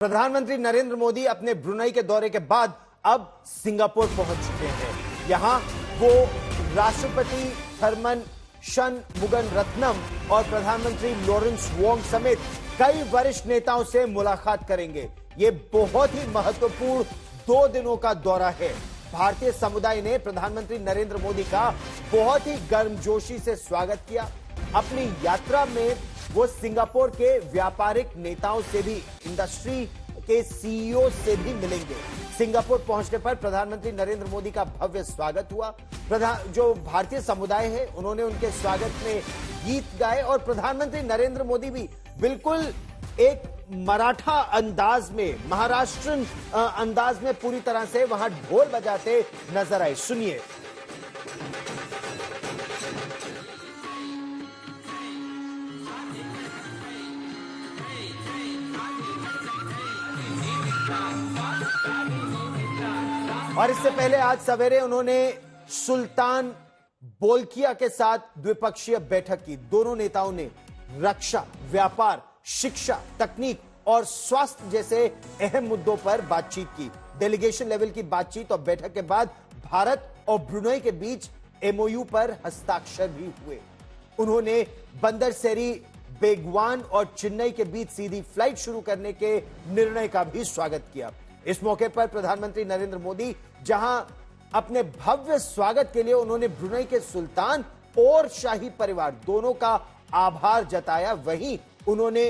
प्रधानमंत्री नरेंद्र मोदी अपने ब्रुनेई के दौरे के बाद अब सिंगापुर पहुंच चुके हैं। यहां वो राष्ट्रपति थरमन शनमुगनरत्नम और प्रधानमंत्री लॉरेंस वोंग समेत कई वरिष्ठ नेताओं से मुलाकात करेंगे। ये बहुत ही महत्वपूर्ण 2 दिनों का दौरा है। भारतीय समुदाय ने प्रधानमंत्री नरेंद्र मोदी का बहुत ही गर्मजोशी से स्वागत किया। अपनी यात्रा में वो सिंगापुर के व्यापारिक नेताओं से भी, इंडस्ट्री के सीईओ से भी मिलेंगे। सिंगापुर पहुंचने पर प्रधानमंत्री नरेंद्र मोदी का भव्य स्वागत हुआ। जो भारतीय समुदाय है उन्होंने उनके स्वागत में गीत गाए और प्रधानमंत्री नरेंद्र मोदी भी बिल्कुल एक मराठा अंदाज में, महाराष्ट्रन अंदाज में पूरी तरह से वहां ढोल बजाते नजर आए। सुनिए। और इससे पहले आज सवेरे उन्होंने सुल्तान बोल्किया के साथ द्विपक्षीय बैठक की। दोनों नेताओं ने रक्षा, व्यापार, शिक्षा, तकनीक और स्वास्थ्य जैसे अहम मुद्दों पर बातचीत की। डेलीगेशन लेवल की बातचीत और बैठक के बाद भारत और ब्रुनेई के बीच एमओयू पर हस्ताक्षर भी हुए। उन्होंने बंदरसेरी बेगवान और चेन्नई के बीच सीधी फ्लाइट शुरू करने के निर्णय का भी स्वागत किया। इस मौके पर प्रधानमंत्री नरेंद्र मोदी जहां अपने भव्य स्वागत के लिए उन्होंने ब्रुनेई के सुल्तान और शाही परिवार दोनों का आभार जताया, वहीं उन्होंने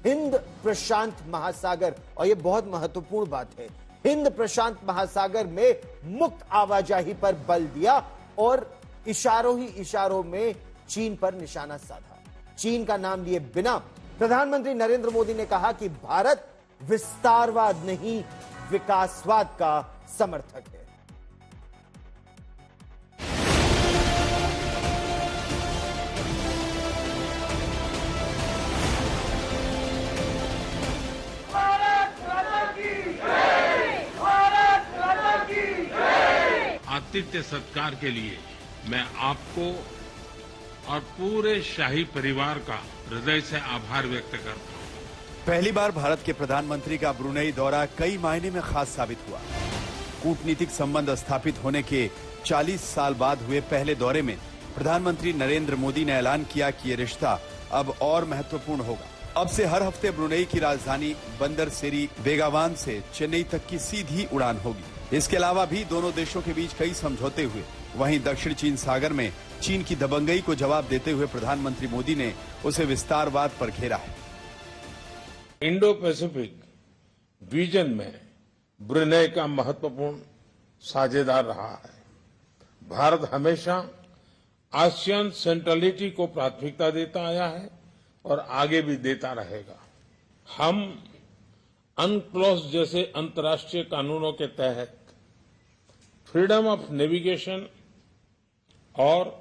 हिंद प्रशांत महासागर, और यह बहुत महत्वपूर्ण बात है, हिंद प्रशांत महासागर में मुक्त आवाजाही पर बल दिया और इशारों ही इशारों में चीन पर निशाना साधा। चीन का नाम लिए बिना प्रधानमंत्री नरेंद्र मोदी ने कहा कि भारत विस्तारवाद नहीं, विकासवाद का समर्थक है। आतिथ्य सत्कार के लिए मैं आपको और पूरे शाही परिवार का हृदय से आभार व्यक्त करता हूं। पहली बार भारत के प्रधानमंत्री का ब्रुनेई दौरा कई मायने में खास साबित हुआ। कूटनीतिक संबंध स्थापित होने के 40 साल बाद हुए पहले दौरे में प्रधानमंत्री नरेंद्र मोदी ने ऐलान किया कि ये रिश्ता अब और महत्वपूर्ण होगा। अब से हर हफ्ते ब्रुनेई की राजधानी बंदरसेरी बेगावान से चेन्नई तक की सीधी उड़ान होगी। इसके अलावा भी दोनों देशों के बीच कई समझौते हुए। वहीं दक्षिण चीन सागर में चीन की दबंगई को जवाब देते हुए प्रधानमंत्री मोदी ने उसे विस्तारवाद पर घेरा है। इंडो पैसिफिक रीजन में ब्रुनेई का महत्वपूर्ण साझेदार रहा है। भारत हमेशा आसियान सेंट्रलिटी को प्राथमिकता देता आया है और आगे भी देता रहेगा। हम अनक्लोज जैसे अंतर्राष्ट्रीय कानूनों के तहत फ्रीडम ऑफ नेविगेशन और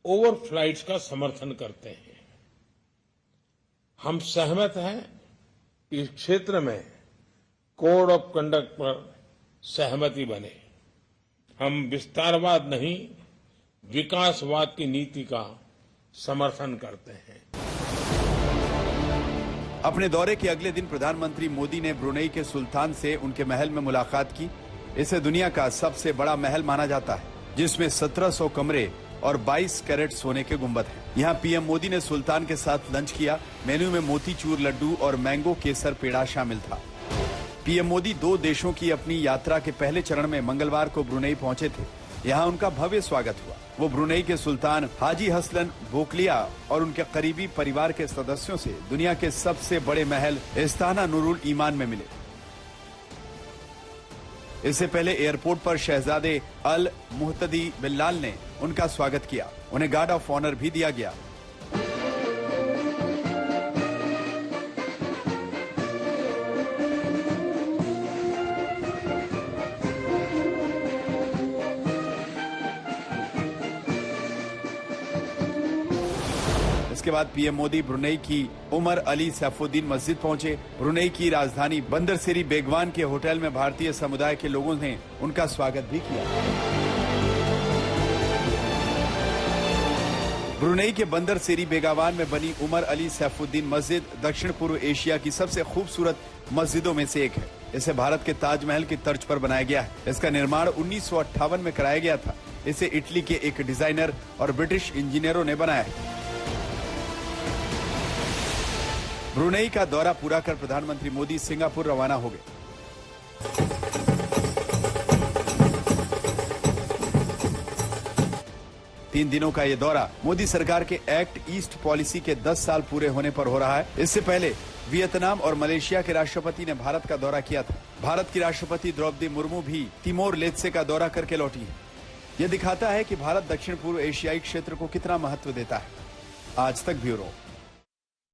ओवरफ्लाइट्स का समर्थन करते हैं। हम सहमत हैं कि इस क्षेत्र में कोड ऑफ कंडक्ट पर सहमति बने। हम विस्तारवाद नहीं, विकासवाद की नीति का समर्थन करते हैं। अपने दौरे के अगले दिन प्रधानमंत्री मोदी ने ब्रुनेई के सुल्तान से उनके महल में मुलाकात की। इसे दुनिया का सबसे बड़ा महल माना जाता है, जिसमें 1700 कमरे और 22 कैरेट सोने के गुंबद हैं। यहाँ पीएम मोदी ने सुल्तान के साथ लंच किया। मेन्यू में मोतीचूर लड्डू और मैंगो केसर पेड़ा शामिल था। पीएम मोदी 2 देशों की अपनी यात्रा के पहले चरण में मंगलवार को ब्रुनेई पहुंचे थे। यहाँ उनका भव्य स्वागत हुआ। वो ब्रुनेई के सुल्तान हाजी हसलन बोकलिया और उनके करीबी परिवार के सदस्यों से दुनिया के सबसे बड़े महल इस्ताना नूरुल ईमान में मिले। इससे पहले एयरपोर्ट पर शहजादे अल मुहतदी बिल्लाल ने उनका स्वागत किया। उन्हें गार्ड ऑफ ऑनर भी दिया गया। इसके बाद पीएम मोदी ब्रुनेई की उमर अली सैफुद्दीन मस्जिद पहुंचे। ब्रुनेई की राजधानी बंदरसेरी बेगवान के होटल में भारतीय समुदाय के लोगों ने उनका स्वागत भी किया। ब्रुनेई के बंदरसेरी बेगावान में बनी उमर अली सैफुद्दीन मस्जिद दक्षिण पूर्व एशिया की सबसे खूबसूरत मस्जिदों में से एक है। इसे भारत के ताजमहल की तर्ज पर बनाया गया है। इसका निर्माण 1958 में कराया गया था। इसे इटली के एक डिजाइनर और ब्रिटिश इंजीनियरों ने बनाया है। ब्रुनेई का दौरा पूरा कर प्रधानमंत्री मोदी सिंगापुर रवाना हो गए। तीन दिनों का ये दौरा मोदी सरकार के एक्ट ईस्ट पॉलिसी के 10 साल पूरे होने पर हो रहा है। इससे पहले वियतनाम और मलेशिया के राष्ट्रपति ने भारत का दौरा किया था। भारत की राष्ट्रपति द्रौपदी मुर्मू भी तिमोर लेत्से का दौरा करके लौटी है। यह दिखाता है कि भारत दक्षिण पूर्व एशियाई क्षेत्र को कितना महत्व देता है। आज तक ब्यूरो।